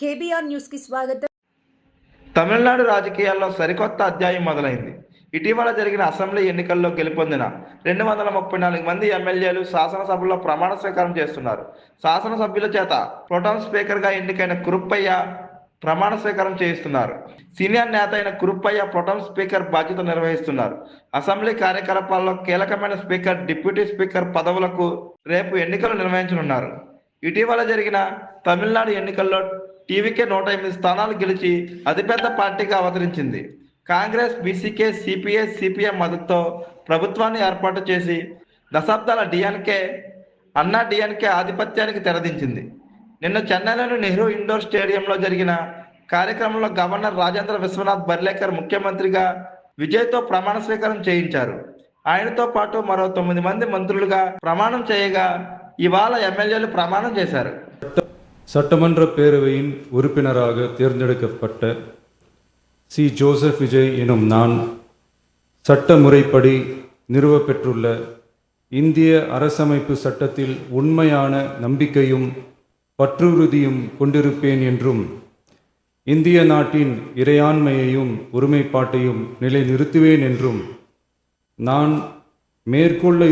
KBR news కి స్వాగతం. తమిళనాడు రాజకీయాల్లో సరికొత్త అధ్యాయం మొదలైంది. ఇటీవల జరిగిన అసెంబ్లీ ఎన్నికల్లో గెలుపొందిన 234 మంది ఎమ్మెల్యేలు శాసనసభలో ప్రమాణ స్వీకారం చేస్తున్నారు. శాసనసభ్యుల చేత ప్రోటెం స్పీకర్గా ఎన్నికైన కురుప్పయ్య ప్రమాణ స్వీకారం చేయిస్తున్నారు. సీనియర్ నేత అయిన కురుప్పయ్య ప్రోటెం స్పీకర్ బాధ్యత నిర్వహిస్తున్నారు. అసెంబ్లీ కార్యకలాపాల్లో కీలకమైన స్పీకర్, డిప్యూటీ స్పీకర్ పదవులకు రేపు ఎన్నికలు నిర్వహించనున్నారు. ఇటీవల జరిగిన తమిళనాడు ఎన్నికల్లో టీవీకే 108 స్థానాలు గెలిచి అతిపెద్ద పార్టీగా అవతరించింది. కాంగ్రెస్, బీసీకే, సిపిఐ, సిపిఎం మద్దతుతో ప్రభుత్వాన్ని ఏర్పాటు చేసి దశాబ్దాల అన్నా డిఎన్కే ఆధిపత్యానికి తెరదించింది. నిన్న చెన్నైలోని నెహ్రూ ఇండోర్ స్టేడియంలో జరిగిన కార్యక్రమంలో గవర్నర్ రాజేంద్ర విశ్వనాథ్ బర్లేకర్ ముఖ్యమంత్రిగా విజయ్తో ప్రమాణ స్వీకారం చేయించారు. ఆయనతో పాటు మరో 9 మంది మంత్రులుగా ప్రమాణం చేయగా ఇవాళ எம்எல்ஏలు பிரமாணம் చేశారు. சட்டமன்ற பேரவையின் உறுப்பினராக தேர்ந்தெடுக்கப்பட்ட சி. ஜோசப் விஜய் எனும் நான் சட்ட முறைப்படி நிறுவப்பெற்றுள்ள இந்திய அரசமைப்பு சட்டத்தில் உண்மையான நம்பிக்கையும் பற்றுறுதியும் கொண்டிருப்பேன் என்றும் இந்திய நாட்டின் இறையாண்மையையும் ஒருமைப்பாட்டையும் நிலைநிறுத்துவேன் என்றும் நான் மேற்கொள்ள